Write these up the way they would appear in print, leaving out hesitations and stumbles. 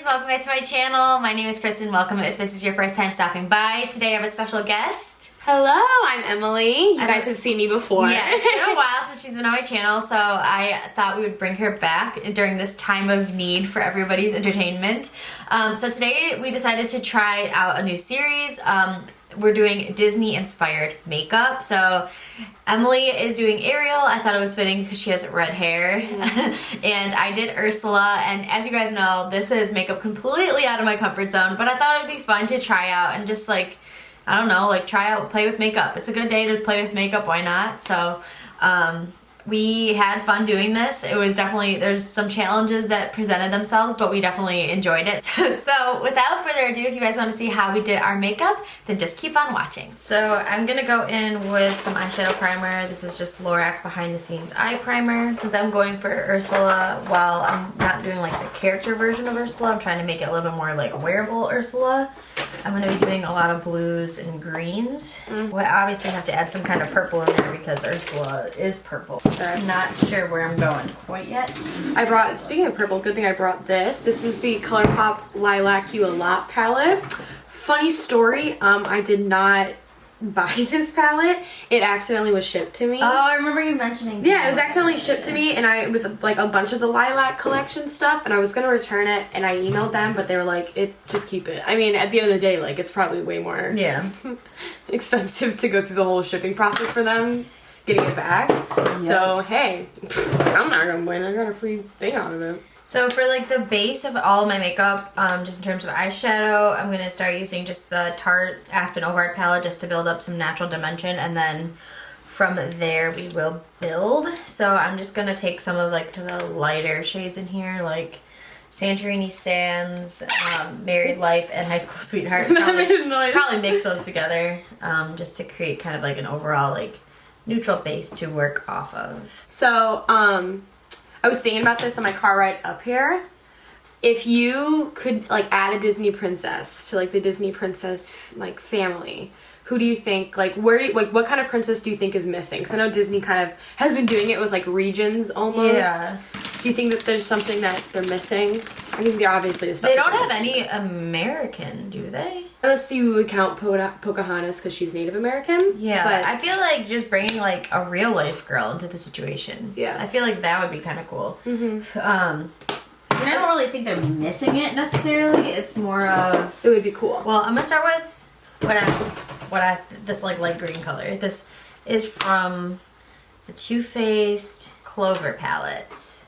guys, welcome back to my channel. My name is Kristen. Welcome if this is your first time stopping by. Today I have a special guest. Hello, I'm Emily. You guys have seen me before. Yeah, it's been a while since she's been on my channel, so I thought we would bring her back during this time of need for everybody's entertainment. So today we decided to try out a new series. We're doing Disney-inspired makeup. So Emily is doing Ariel. I thought it was fitting because she has red hair. And I did Ursula. And as you guys know, this is makeup completely out of my comfort zone. But I thought it'd be fun to try out and just like, I don't know, like try out, play with makeup. It's a good day to play with makeup. Why not? So we had fun doing this. It was definitely, there's some challenges that presented themselves, but we definitely enjoyed it. So without further ado, if you guys want to see how we did our makeup, then just keep on watching. So I'm gonna go in with some eyeshadow primer. This is just Lorac Behind the Scenes Eye Primer. Since I'm going for Ursula, while I'm not doing like the character version of Ursula, I'm trying to make it a little bit more like wearable Ursula. I'm gonna be doing a lot of blues and greens. We'll obviously have to add some kind of purple in there because Ursula is purple. So I'm not sure where I'm going quite yet. I brought, speaking of purple, good thing I brought this. This is the ColourPop Lilac You A Lot palette. Funny story, I did not buy this palette. It accidentally was shipped to me. Oh, I remember you mentioning. Yeah, it was accidentally shipped to me, and I with like a bunch of the lilac collection stuff, and I was gonna return it, and I emailed them, but they were like, just keep it. I mean, at the end of the day, like it's probably way more expensive to go through the whole shipping process for them getting it back. Yep. So hey, I'm not gonna complain. I got a free thing out of it. So for like the base of all of my makeup, just in terms of eyeshadow, I'm going to start using just the Tarte Aspen Ovard palette just to build up some natural dimension, and then from there we will build. So I'm just going to take some of like the lighter shades in here, like Santorini Sands, Married Life, and High School Sweetheart. Probably mix those together just to create kind of like an overall like neutral base to work off of. So, I was thinking about this on my car ride up here. If you could like add a Disney princess to like the Disney princess like family, who do you think, like what kind of princess do you think is missing? Because I know Disney kind of has been doing it with like regions almost. Yeah. Do you think that there's something that they're missing? I think they're obviously the stuff. They don't have any American, do they? Unless you would count Pocahontas because she's Native American. Yeah, but I feel like just bringing like a real life girl into the situation. Yeah, I feel like that would be kind of cool. I don't really think they're missing it necessarily. It's more of it would be cool. Well, I'm gonna start with this like light green color. This is from the Too Faced Clover palette.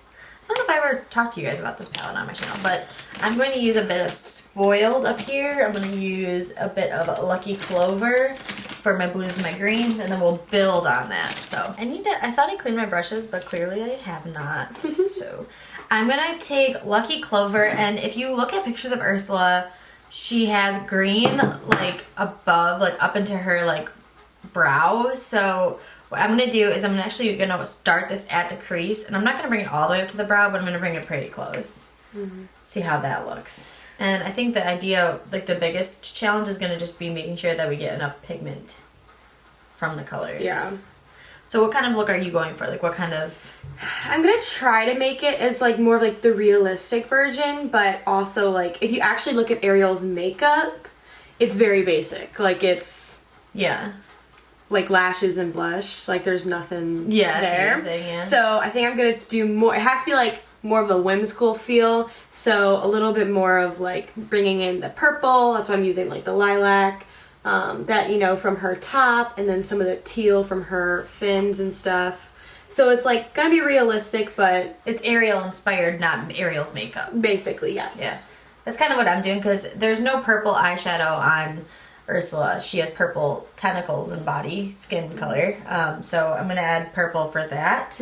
I don't know if I ever talked to you guys about this palette on my channel, but I'm going to use a bit of Spoiled up here. I'm going to use a bit of Lucky Clover for my blues and my greens, and then we'll build on that. So I thought I cleaned my brushes, but clearly I have not. So I'm going to take Lucky Clover, and if you look at pictures of Ursula, she has green like above, like up into her like brow. So what I'm going to do is I'm actually going to start this at the crease, and I'm not going to bring it all the way up to the brow, but I'm going to bring it pretty close. See how that looks. And I think the idea, like the biggest challenge is going to just be making sure that we get enough pigment from the colors. Yeah. So what kind of look are you going for? Like what kind of... I'm going to try to make it as like more of like the realistic version, but also like if you actually look at Ariel's makeup, it's very basic. Like it's... Yeah. Like lashes and blush, like there's nothing there. Yeah. So I think I'm gonna do more. It has to be like more of a whimsical feel. So a little bit more of like bringing in the purple. That's why I'm using like the lilac, that you know from her top, and then some of the teal from her fins and stuff. So it's like gonna be realistic, but it's Ariel inspired, not Ariel's makeup. Basically, yes. Yeah, that's kind of what I'm doing because there's no purple eyeshadow on Ursula. She has purple tentacles and body skin color, so I'm gonna add purple for that.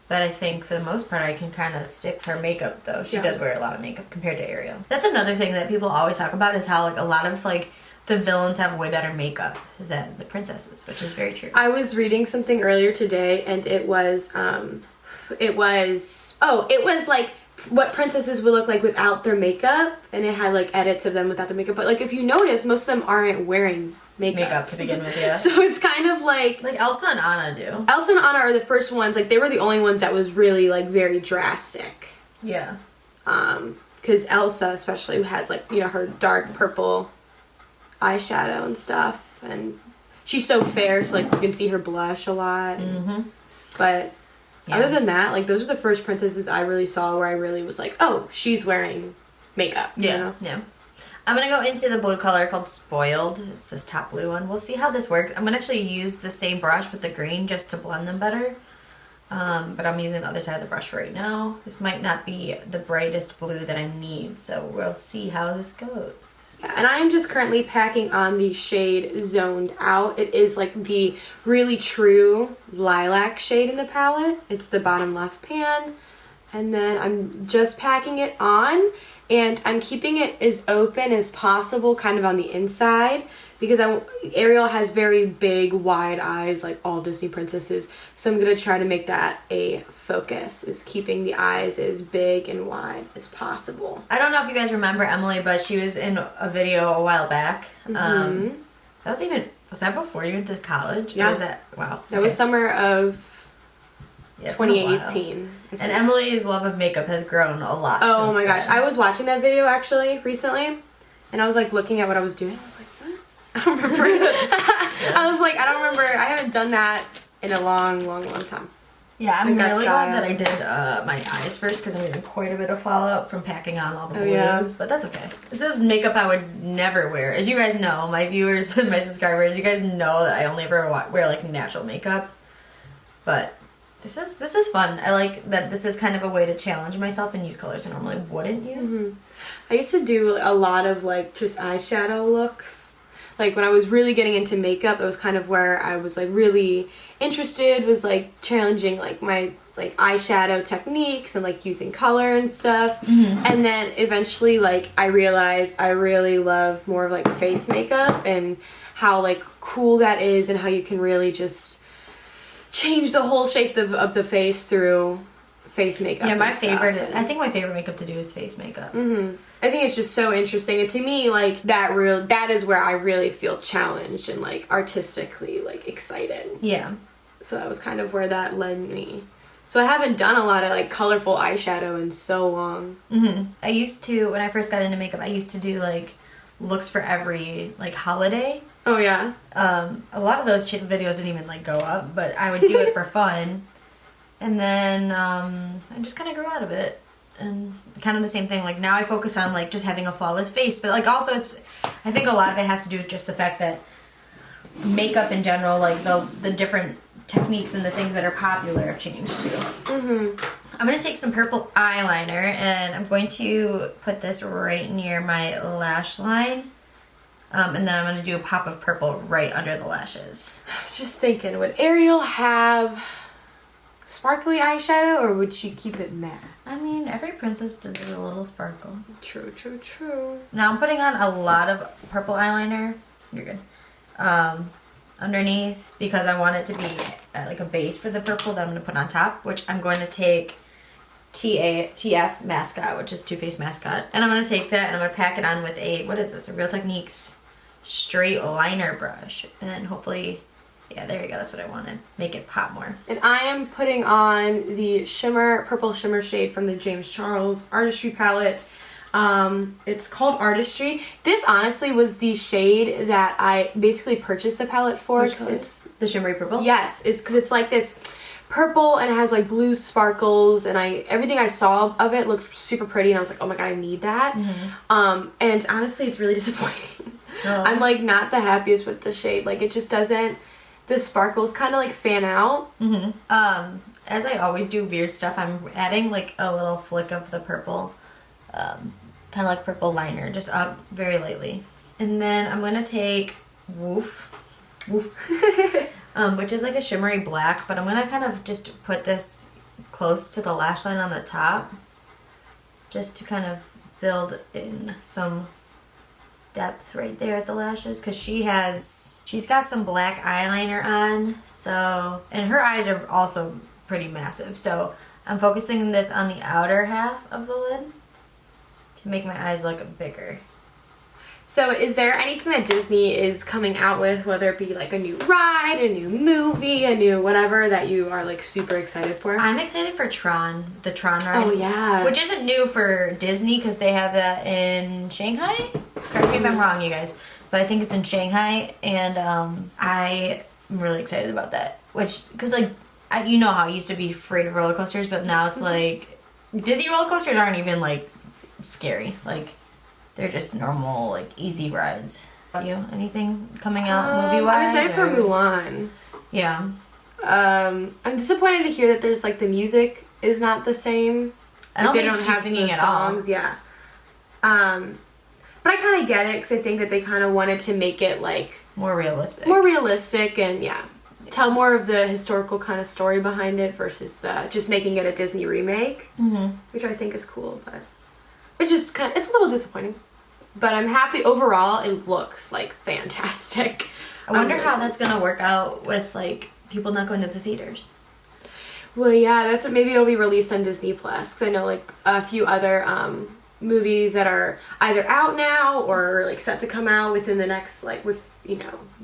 But I think for the most part I can kind of stick her makeup though. She does wear a lot of makeup compared to Ariel. That's another thing that people always talk about is how like a lot of like the villains have way better makeup than the princesses, which is very true. I was reading something earlier today, and it was like what princesses would look like without their makeup, and it had like edits of them without the makeup. But like if you notice, most of them aren't wearing makeup to begin with. Yeah. So it's kind of like Elsa and Anna do. Elsa and Anna are the first ones. Like they were the only ones that was really like very drastic. Yeah. because Elsa especially has like, you know, her dark purple eyeshadow and stuff, and she's so fair, so like you can see her blush a lot. But other than that, like those are the first princesses I really saw where I really was like, oh, she's wearing makeup. You know? Yeah. I'm going to go into the blue color called Spoiled. It's this top blue one. We'll see how this works. I'm going to actually use the same brush with the green just to blend them better. But I'm using the other side of the brush right now. This might not be the brightest blue that I need, so we'll see how this goes. Yeah, and I am just currently packing on the shade Zoned Out. It is like the really true lilac shade in the palette. It's the bottom left pan. And then I'm just packing it on, and I'm keeping it as open as possible kind of on the inside, because Ariel has very big wide eyes like all Disney princesses, so I'm going to try to make that a focus, is keeping the eyes as big and wide as possible. I don't know if you guys remember Emily, but she was in a video a while back. Was that before you went to college? Yeah. Or was that, wow. That was summer of 2018. And Emily's love of makeup has grown a lot. Oh my gosh. I was watching that video actually recently, and I was like looking at what I was doing. I was like, what? I don't remember. I was like, I don't remember. I haven't done that in a long time. Yeah, I'm really glad that I did my eyes first, because I'm getting quite a bit of fallout from packing on all the blues, but that's okay. This is makeup I would never wear. As you guys know, my viewers and my subscribers, you guys know that I only ever wear like natural makeup, but this is fun. I like that this is kind of a way to challenge myself and use colors I normally wouldn't use. I used to do a lot of like just eyeshadow looks. Like when I was really getting into makeup, it was kind of where I was like really interested, was like challenging like my like eyeshadow techniques and like using color and stuff. And then eventually like I realized I really love more of like face makeup and how like cool that is, and how you can really just change the whole shape of the face through face makeup. Yeah, I think my favorite makeup to do is face makeup. I think it's just so interesting, and to me, like that is where I really feel challenged and like artistically like excited. Yeah. So that was kind of where that led me. So I haven't done a lot of like colorful eyeshadow in so long. I used to, when I first got into makeup, I used to do like looks for every like holiday. Oh yeah. A lot of those videos didn't even like go up, but I would do it for fun. And then I just kind of grew out of it. And kind of the same thing, like now I focus on like just having a flawless face, but like also I think a lot of it has to do with just the fact that makeup in general, like the different techniques and the things that are popular have changed too. I'm going to take some purple eyeliner, and I'm going to put this right near my lash line. And then I'm going to do a pop of purple right under the lashes. Just thinking, would Ariel have sparkly eyeshadow, or would she keep it matte? I mean, every princess deserves a little sparkle. True. Now I'm putting on a lot of purple eyeliner. You're good. Underneath, because I want it to be like a base for the purple that I'm going to put on top, which I'm going to take TF Mascot, which is Too Faced Mascot. And I'm going to take that and I'm going to pack it on with a Real Techniques straight liner brush. And hopefully, yeah, there you go. That's what I wanted. Make it pop more. And I am putting on the purple shimmer shade from the James Charles Artistry palette. It's called Artistry. This honestly was the shade that I basically purchased the palette for. Which color? It's the shimmery purple? Yes, it's because it's like this purple and it has like blue sparkles, and everything I saw of it looked super pretty, and I was like, oh my god, I need that. And honestly, it's really disappointing. I'm like not the happiest with the shade. Like it just doesn't, the sparkles kind of like fan out. As I always do weird stuff, I'm adding like a little flick of the purple, kind of like purple liner, just up very lightly. And then I'm going to take Woof, which is like a shimmery black, but I'm going to kind of just put this close to the lash line on the top, just to kind of build in some depth right there at the lashes, because she's got some black eyeliner on, so, and her eyes are also pretty massive, so I'm focusing this on the outer half of the lid to make my eyes look bigger. So is there anything that Disney is coming out with, whether it be like a new ride, a new movie, a new whatever, that you are like super excited for? I'm excited for Tron, the Tron ride. Oh yeah. Which isn't new for Disney because they have that in Shanghai. Correct me if I'm wrong, you guys. But I think it's in Shanghai, and I'm really excited about that. Which, because like, you know how I used to be afraid of roller coasters, but now it's like, Disney roller coasters aren't even like scary. Like, they're just normal, like, easy rides. About you? Anything coming out movie-wise? I'm excited for Mulan. Yeah. I'm disappointed to hear that there's like the music is not the same. I don't think she's singing at all. Yeah. But I kind of get it because I think that they kind of wanted to make it like more realistic. More realistic, and yeah, tell more of the historical kind of story behind it versus just making it a Disney remake, which I think is cool. But it's just it's a little disappointing. But I'm happy overall. It looks like fantastic. I wonder how that's gonna work out with like people not going to the theaters. Well, yeah, that's maybe it'll be released on Disney Plus because I know like a few other movies that are either out now or like set to come out within the next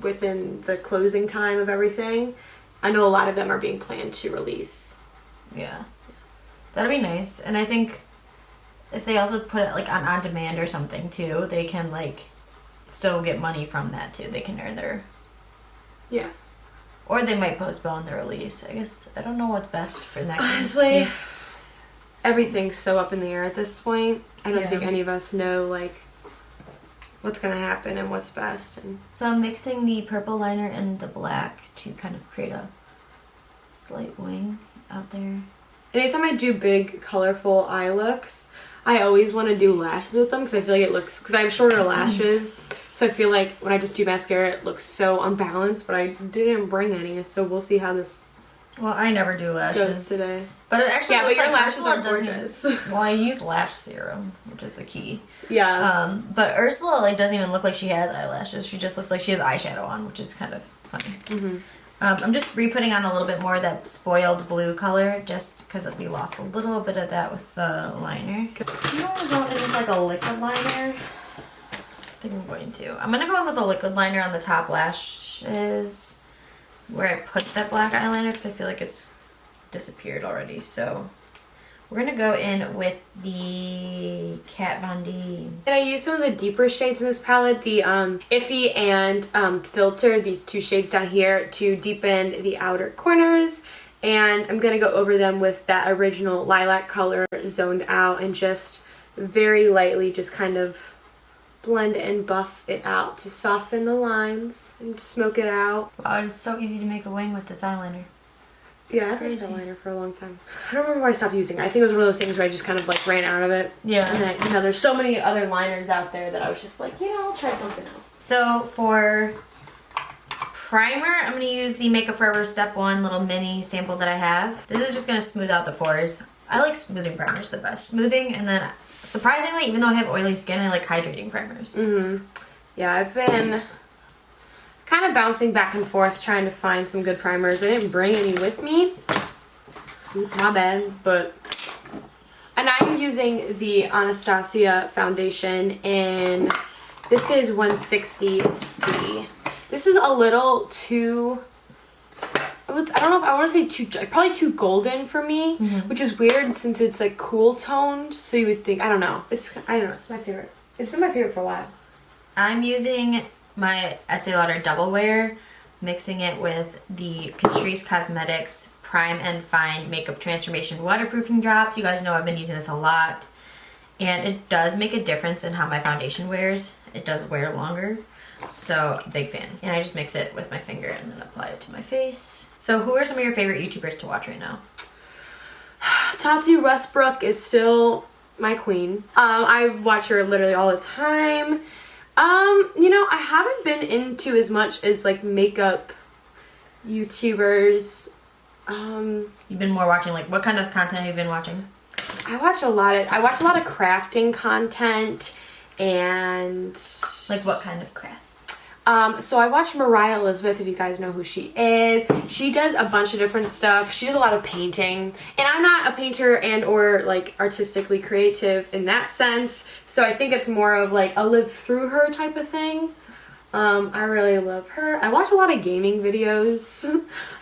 within the closing time of everything. I know a lot of them are being planned to release. Yeah, that'd be nice, and I think if they also put it like on demand or something too, they can like still get money from that too. They can earn their yes, or they might postpone the release. I guess I don't know what's best for that. Honestly, everything's so up in the air at this point. I don't think any of us know like what's gonna happen and what's best. And so I'm mixing the purple liner and the black to kind of create a slight wing out there. Anytime I do big, colorful eye looks, I always want to do lashes with them because I feel like it looks, because I have shorter lashes, so I feel like when I just do mascara it looks so unbalanced, but I didn't bring any, so we'll see how this well, I never do lashes goes today. But it actually looks but your like lashes Ursula are gorgeous. Well, I use lash serum, which is the key. Yeah. But Ursula like doesn't even look like she has eyelashes. She just looks like she has eyeshadow on, which is kind of funny. I'm just re-putting on a little bit more of that spoiled blue color, just because we lost a little bit of that with the liner. You want to go in with like a liquid liner? I think I'm going to. I'm going to go in with a liquid liner on the top lashes where I put that black eyeliner because I feel like it's disappeared already. So we're going to go in with the Kat Von D. And I used some of the deeper shades in this palette, the Iffy and Filter, these two shades down here, to deepen the outer corners. And I'm going to go over them with that original lilac color zoned out and just very lightly just kind of blend and buff it out to soften the lines and smoke it out. Wow, it's so easy to make a wing with this eyeliner. Yeah, I've had eyeliner for a long time. I don't remember why I stopped using it. I think it was one of those things where I just kind of like ran out of it. Yeah. And then, there's so many other liners out there that I was just like, I'll try something else. So for primer, I'm going to use the Makeup Forever Step 1 little mini sample that I have. This is just going to smooth out the pores. I like smoothing primers the best. Smoothing, and then surprisingly, even though I have oily skin, I like hydrating primers. Yeah, I've been kind of bouncing back and forth trying to find some good primers. I didn't bring any with me. My bad, but... And I'm using the Anastasia foundation in... This is 160C. This is a little too... I don't know if I want to say too... Probably too golden for me, which is weird since it's like cool toned, so you would think... I don't know. It's my favorite. It's been my favorite for a while. I'm using my Estee Lauder Double Wear, mixing it with the Catrice Cosmetics Prime and Fine Makeup Transformation Waterproofing Drops. You guys know I've been using this a lot. And it does make a difference in how my foundation wears. It does wear longer. So, big fan. And I just mix it with my finger and then apply it to my face. So, who are some of your favorite YouTubers to watch right now? Tati Westbrook is still my queen. I watch her literally all the time. I haven't been into as much as like makeup YouTubers. You've been more watching, like, what kind of content have you been watching? I watch a lot of crafting content and... Like what kind of crafts? So I watched Mariah Elizabeth, if you guys know who she is. She does a bunch of different stuff. She does a lot of painting. And I'm not a painter and or like artistically creative in that sense. So I think it's more of like a live through her type of thing. I really love her. I watch a lot of gaming videos.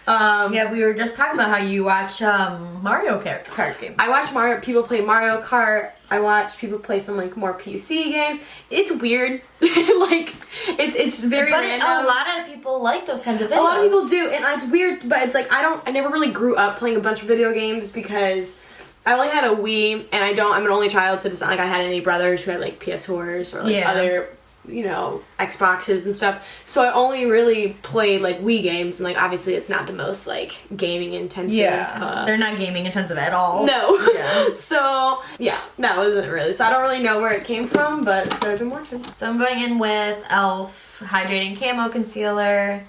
Yeah, we were just talking about how you watch Mario Kart games. I watch people play Mario Kart. I watch people play some like more PC games. It's weird. Like it's very random. A lot of people like those kinds of videos. A lot of people do, and it's weird, but it's like I never really grew up playing a bunch of video games because I only had a Wii, and I'm an only child, so it's not like I had any brothers who had like PS4s or like other, you know, Xboxes and stuff. So I only really played like Wii games, and like obviously it's not the most like gaming intensive. Yeah, they're not gaming intensive at all. No. Yeah. So yeah, that wasn't really. So I don't really know where it came from, but it's what I've been watching. So I'm going in with e.l.f. Hydrating Camo Concealer.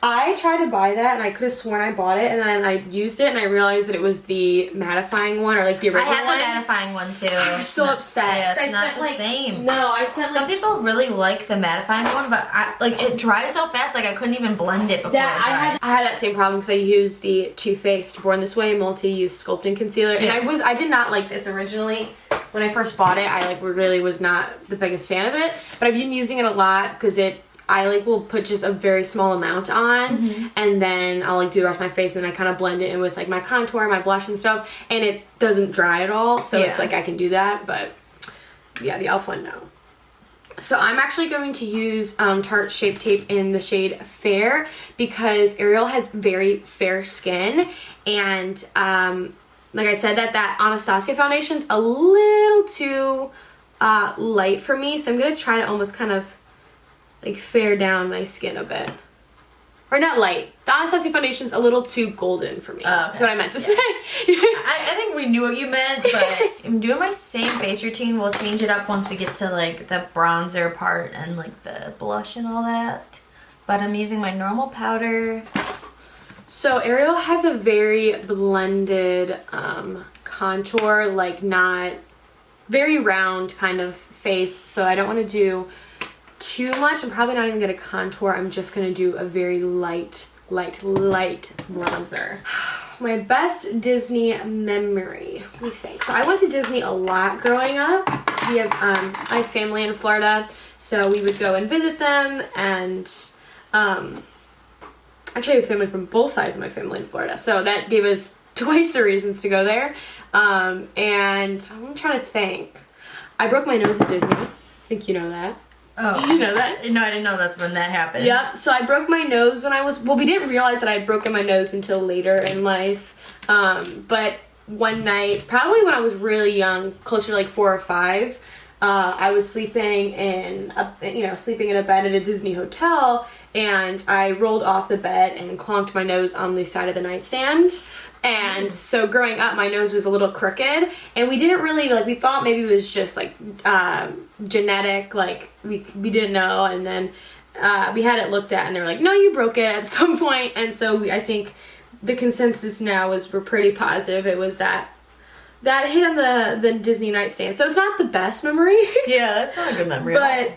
I tried to buy that, and I could have sworn I bought it, and then I used it, and I realized that it was the mattifying one, or like the original one. I have the mattifying one too. I'm so upset. Yeah, it's not the same. No, I spent Some people really like the mattifying one, but it dries so fast, like I couldn't even blend it before I had that same problem because I used the Too Faced Born This Way multi-use sculpting concealer, and I did not like this originally. When I first bought it, I really was not the biggest fan of it, but I've been using it a lot because I will put just a very small amount on, and then I'll like do the rest of my face, and I kind of blend it in with like my contour, my blush and stuff, and it doesn't dry at all, so it's like I can do that. But yeah, the e.l.f. one, no. So I'm actually going to use Tarte Shape Tape in the shade Fair because Ariel has very fair skin, and like I said, that Anastasia foundation's a little too light for me, so I'm gonna try to almost kind of like fair down my skin a bit. Or not light. The Anastasia foundation's a little too golden for me. That's what I meant to say. I think we knew what you meant, but I'm doing my same face routine. We'll change it up once we get to like the bronzer part and like the blush and all that. But I'm using my normal powder. So Ariel has a very blended contour, like not very round kind of face. So I don't want to do too much. I'm probably not even gonna contour. I'm just gonna do a very light bronzer. My best Disney memory, let me think. So I went to Disney a lot growing up. We have I have family in Florida, so we would go and visit them, and actually I have family from both sides of my family in Florida, so that gave us twice the reasons to go there. And I'm trying to think. I broke my nose at Disney. I think you know that. Oh. Did you know that? No, I didn't know that's when that happened. Yep. So I broke my nose when I was... Well, we didn't realize that I had broken my nose until later in life. But one night, probably when I was really young, closer to like 4 or 5, I was sleeping in a bed at a Disney hotel, and I rolled off the bed and clonked my nose on the side of the nightstand. And so growing up, my nose was a little crooked, and we didn't really, like, we thought maybe it was just, like, genetic, like, we didn't know, and then we had it looked at, and they were like, no, you broke it at some point, and so I think the consensus now is we're pretty positive it was that hit on the Disney nightstand. So it's not the best memory. Yeah, that's not a good memory. But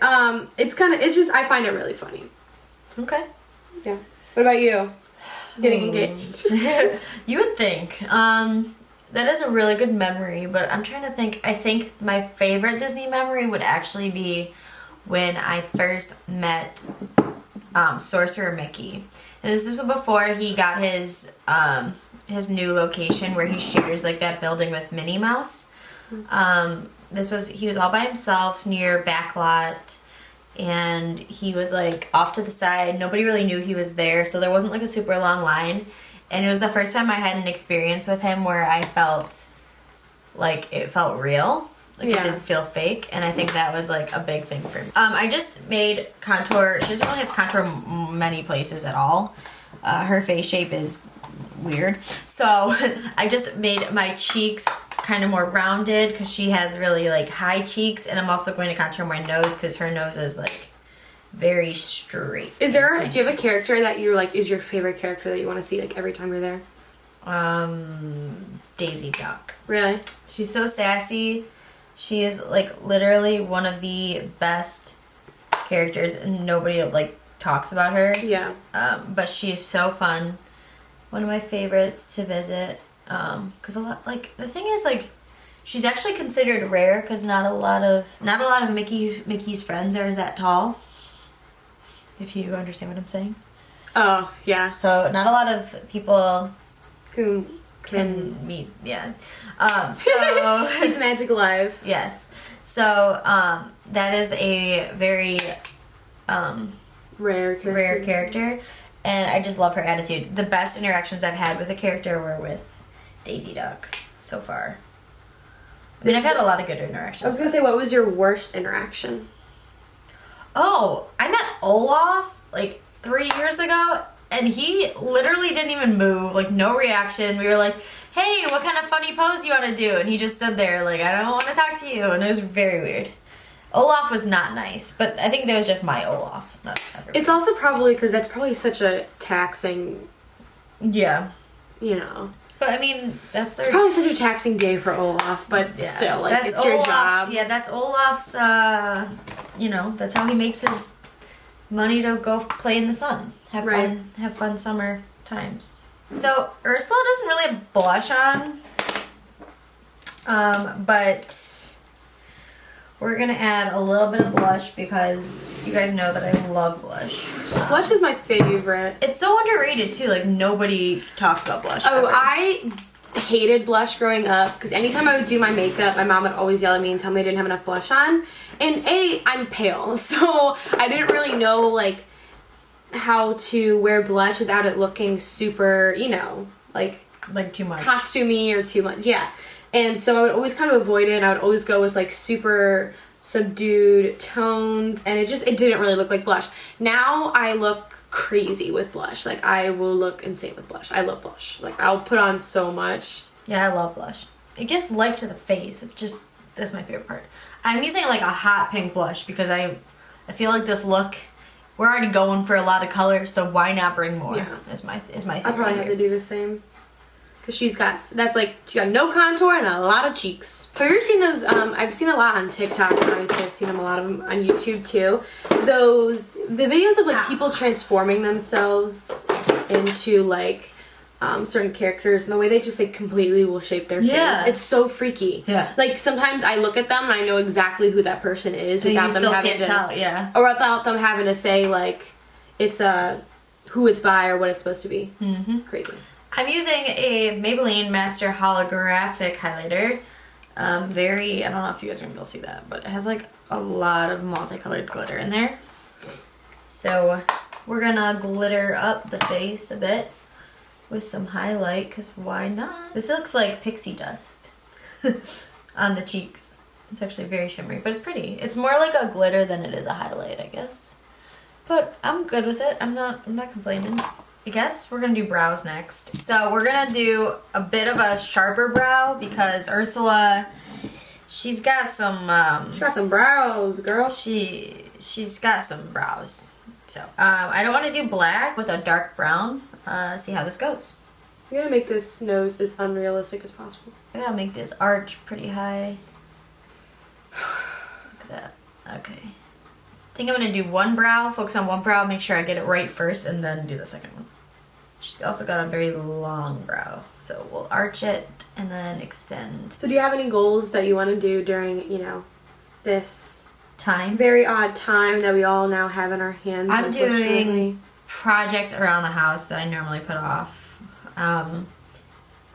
it's just, I find it really funny. Okay. Yeah. What about you? Getting engaged. You would think. That is a really good memory, but I'm trying to think. I think my favorite Disney memory would actually be when I first met Sorcerer Mickey. And this is before he got his new location where he shares like that building with Minnie Mouse. He was all by himself near Backlot. And he was like off to the side. Nobody really knew he was there, so there wasn't like a super long line. And it was the first time I had an experience with him where I felt like it felt real. Like it didn't feel fake. And I think that was like a big thing for me. I just made contour. She doesn't really have contour many places at all. Her face shape is weird. So I just made my cheeks kind of more rounded because she has really like high cheeks, and I'm also going to contour my nose because her nose is like very straight. Do you have a character that you're like is your favorite character that you want to see like every time you're there? Daisy Duck. Really? She's so sassy. She is like literally one of the best characters and nobody like talks about her. Yeah. But she's so fun. One of my favorites to visit. Because a lot, like, the thing is, like, she's actually considered rare because not a lot of Mickey's friends are that tall. If you understand what I'm saying. Oh, yeah. So not a lot of people Who can meet. Yeah. So keep the magic alive. Yes. So that is a very rare character, and I just love her attitude. The best interactions I've had with a character were with Daisy Duck so far. I mean, I've had a lot of good interactions. I was gonna say, what was your worst interaction? Oh, I met Olaf like 3 years ago, and he literally didn't even move, like no reaction. We were like, hey, what kind of funny pose do you want to do? And he just stood there like, I don't want to talk to you. And it was very weird. Olaf was not nice, but I think that was just my Olaf. Not everybody's. It's also probably because that's probably such a taxing, yeah, you know. But I mean, it's probably such a taxing day for Olaf, but still, like, it's your job. Yeah, that's Olaf's, you know, that's how he makes his money to go play in the sun. Have fun summer times. So, Ursula doesn't really have blush on, but we're going to add a little bit of blush because you guys know that I love blush. Blush is my favorite. It's so underrated, too. Like, nobody talks about blush. Oh, ever. I hated blush growing up because anytime I would do my makeup, my mom would always yell at me and tell me I didn't have enough blush on. And I'm pale, so I didn't really know, like, how to wear blush without it looking super, you know, like too much. Costumey or too much, yeah. And so I would always kind of avoid it. I would always go with like super subdued tones, and it didn't really look like blush. Now I look crazy with blush. Like, I will look insane with blush. I love blush. Like, I'll put on so much. Yeah, I love blush. It gives life to the face. That's my favorite part. I'm using like a hot pink blush because I feel like this look, we're already going for a lot of color, so why not bring more? Yeah. Is my favorite. I probably have to do the same. Because she got no contour and a lot of cheeks. Have you ever seen those, I've seen a lot on TikTok, and obviously I've seen a lot of them on YouTube too. The videos of like people transforming themselves into like certain characters, and the way they just like completely will shape their face. It's so freaky. Yeah. Like, sometimes I look at them and I know exactly who that person is without them having to tell. Yeah. Or without them having to say like it's who it's by or what it's supposed to be. Mm-hmm. Crazy. I'm using a Maybelline Master Holographic Highlighter. I don't know if you guys are going to be able to see that, but it has like a lot of multicolored glitter in there. So we're going to glitter up the face a bit with some highlight, because why not? This looks like pixie dust on the cheeks. It's actually very shimmery, but it's pretty. It's more like a glitter than it is a highlight, I guess. But I'm good with it. I'm not complaining. I guess we're gonna do brows next. So we're gonna do a bit of a sharper brow because Ursula, she's got some brows, girl. She's got some brows. So I don't want to do black with a dark brown. See how this goes. I'm gonna make this nose as unrealistic as possible. I gotta make this arch pretty high. Look at that. Okay. I think I'm gonna do one brow, focus on one brow, make sure I get it right first, and then do the second one. She's also got a very long brow, so we'll arch it and then extend. So do you have any goals that you want to do during, you know, this time? Very odd time that we all now have in our hands. I'm doing projects around the house that I normally put off. I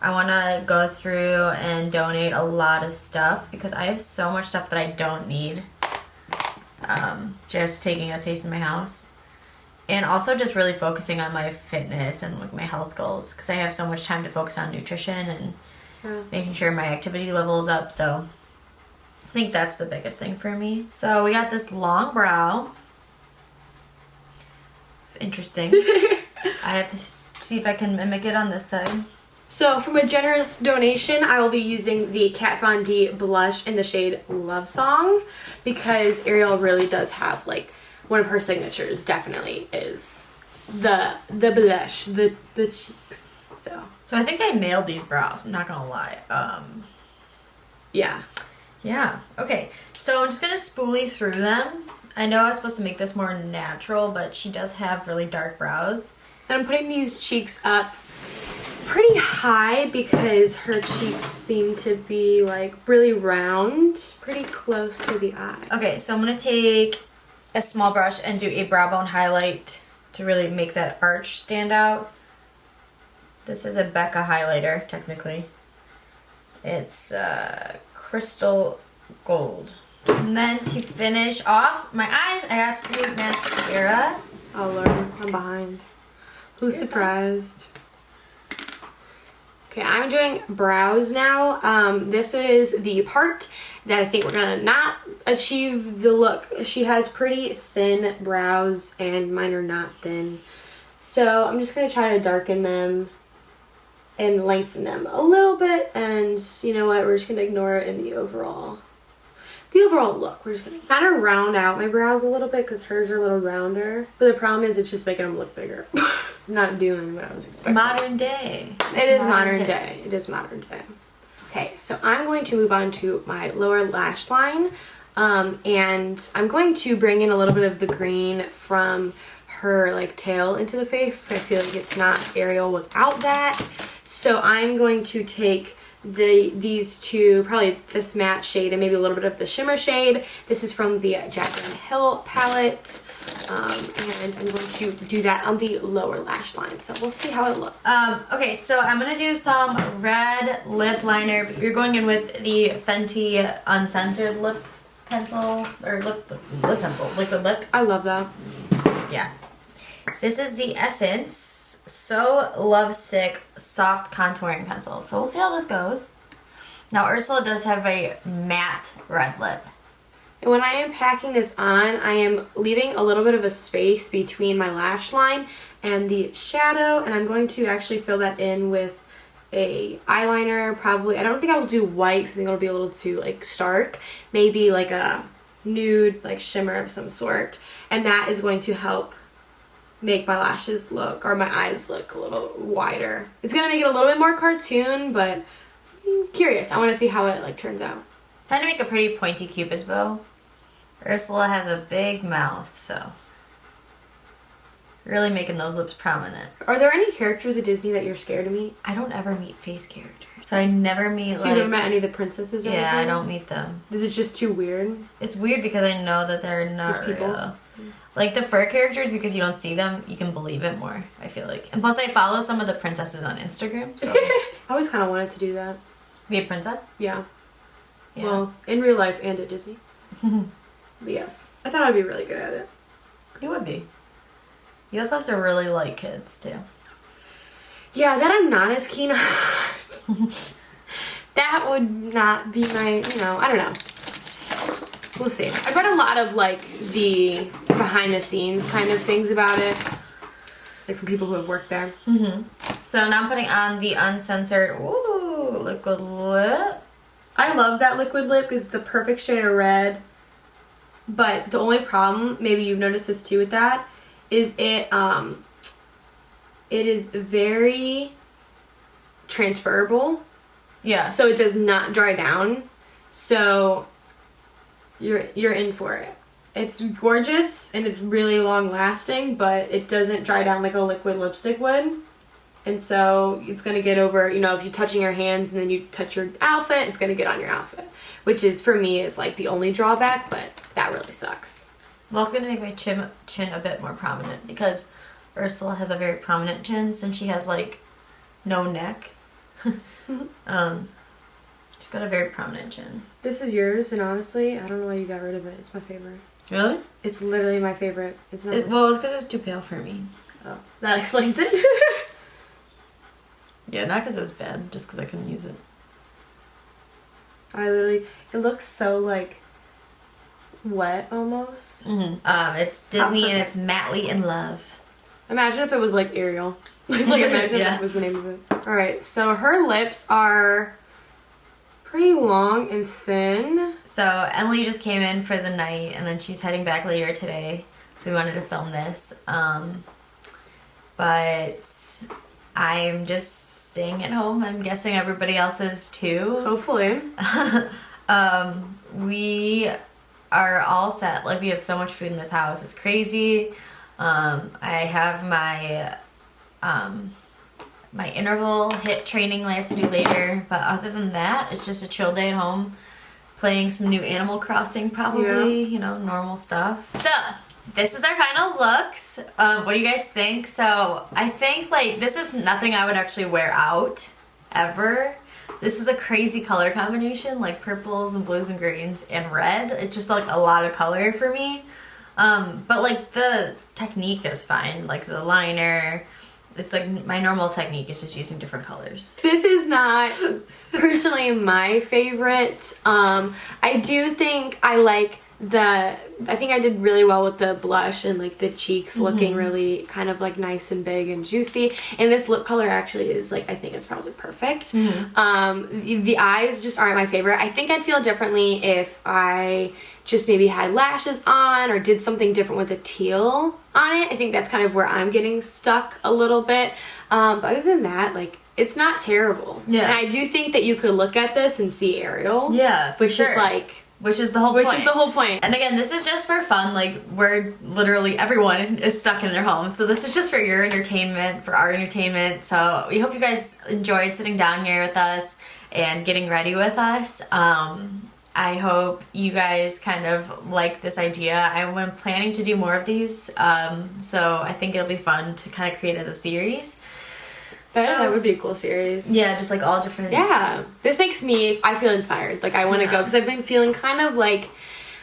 want to go through and donate a lot of stuff because I have so much stuff that I don't need. Just taking a space in my house. And also just really focusing on my fitness and like my health goals because I have so much time to focus on nutrition and making sure my activity level is up. So I think that's the biggest thing for me. So we got this long brow. It's interesting. I have to see if I can mimic it on this side. So from a generous donation, I will be using the Kat Von D blush in the shade Love Song because Ariel really does have like one of her signatures definitely is the blush, the cheeks. So I think I nailed these brows, I'm not gonna lie. Yeah. Yeah. Okay. So I'm just gonna spoolie through them. I know I was supposed to make this more natural, but she does have really dark brows. And I'm putting these cheeks up pretty high because her cheeks seem to be like really round, pretty close to the eye. Okay, so I'm gonna take a small brush and do a brow bone highlight to really make that arch stand out. This is a Becca highlighter, technically. It's crystal gold. And then to finish off my eyes, I have to do mascara. Oh Lord, I'm behind. Who's surprised? Okay, I'm doing brows now. This is the part that I think we're gonna not achieve the look. She has pretty thin brows and mine are not thin. So I'm just gonna try to darken them and lengthen them a little bit, and you know what, we're just gonna ignore it in the overall look. We're just gonna kind of round out my brows a little bit because hers are a little rounder, but the problem is it's just making them look bigger. It's not doing what I was expecting. Modern day. It is modern day. It is modern day. Okay, so I'm going to move on to my lower lash line, and I'm going to bring in a little bit of the green from her like tail into the face. I feel like it's not Ariel without that. So I'm going to take these two, probably this matte shade and maybe a little bit of the shimmer shade. This is from the Jaclyn Hill palette, and I'm going to do that on the lower lash line. So we'll see how it looks. Okay, so I'm gonna do some red lip liner. You're going in with the Fenty Uncensored lip pencil, or lip pencil, liquid lip. I love that. Yeah. This is the Essence So Lovesick Soft Contouring Pencil. So we'll see how this goes. Now Ursula does have a matte red lip. And when I am packing this on, I am leaving a little bit of a space between my lash line and the shadow, and I'm going to actually fill that in with a eyeliner, probably. I don't think I will do white, 'cause I think it'll be a little too like stark. Maybe like a nude like shimmer of some sort, and that is going to help make my lashes look, or my eyes look a little wider. It's gonna make it a little bit more cartoon, but I'm curious. I want to see how it like turns out. Trying to make a pretty pointy Cupid's bow. Ursula has a big mouth, so really making those lips prominent. Are there any characters at Disney that you're scared to meet? I don't ever meet face characters. So I never meet So you never met any of the princesses or Yeah, anything? I don't meet them. Is it just too weird? It's weird because I know that they're not Just people? real. Like the fur characters, because you don't see them, you can believe it more, I feel like. And plus I follow some of the princesses on Instagram, so. I always kind of wanted to do that. Be a princess? Yeah. Yeah. Well, in real life and at Disney. But yes, I thought I'd be really good at it. You would be. You also have to really like kids, too. Yeah, that I'm not as keen on. That would not be my, I don't know. We'll see. I've read a lot of, like, the behind-the-scenes kind of things about it. Like, from people who have worked there. Mm-hmm. So now I'm putting on the Uncensored, ooh, liquid lip. I love that liquid lip because it's the perfect shade of red. But the only problem, maybe you've noticed this too with that, is it is very transferable. Yeah. So it does not dry down. So you're in for it. It's gorgeous and it's really long lasting, but it doesn't dry down like a liquid lipstick would. And so it's going to get over, if you're touching your hands and then you touch your outfit, it's going to get on your outfit. Which is, for me, is like the only drawback, but that really sucks. I'm also going to make my chin a bit more prominent because Ursula has a very prominent chin since she has like no neck. She's got a very prominent chin. This is yours, and honestly, I don't know why you got rid of it. It's my favorite. Really? It's literally my favorite. It's not. Well, it's because it was too pale for me. Oh, that explains it. Yeah, not because it was bad, just because I couldn't use it. It looks so like wet almost. Mm-hmm. It's Disney and it's Madly in Love. Imagine if it was like Ariel. Imagine if that was the name of it. Alright, so her lips are pretty long and thin. So Emily just came in for the night and then she's heading back later today. So we wanted to film this. But I'm just staying at home. I'm guessing everybody else is too. Hopefully. We are all set. Like, we have so much food in this house. It's crazy. I have my my interval HIIT training I have to do later, but other than that, it's just a chill day at home, playing some new Animal Crossing probably, you know, normal stuff. So, this is our final looks. What do you guys think? So, I think, like, this is nothing I would actually wear out, ever. This is a crazy color combination, like purples and blues and greens and red. It's just, like, a lot of color for me. But, like, the technique is fine. Like, the liner, it's like my normal technique is just using different colors. This is not personally my favorite. I do think I think I did really well with the blush and like the cheeks looking really kind of like nice and big and juicy. And this lip color actually is like, I think it's probably perfect. The eyes just aren't my favorite. I think I'd feel differently if I just maybe had lashes on or did something different with a teal on it. I think that's kind of where I'm getting stuck a little bit. But other than that, like, it's not terrible. Yeah. And I do think that you could look at this and see Ariel. Yeah, which is like... Which is the whole point. Which is the whole point. And again, this is just for fun. Like, we're literally, everyone is stuck in their homes. So this is just for your entertainment, for our entertainment. So we hope you guys enjoyed sitting down here with us and getting ready with us. I hope you guys kind of like this idea. I'm planning to do more of these. So I think it'll be fun to kind of create as a series. That would be a cool series. Yeah, just like all different... Yeah. This makes me... I feel inspired. Like, I want to go because I've been feeling kind of like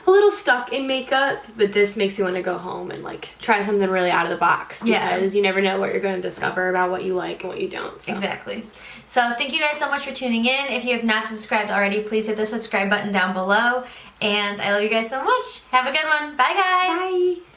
a little stuck in makeup, but this makes me want to go home and like try something really out of the box because you never know what you're going to discover about what you like and what you don't. So. Exactly. So thank you guys so much for tuning in. If you have not subscribed already, please hit the subscribe button down below. And I love you guys so much. Have a good one. Bye, guys. Bye.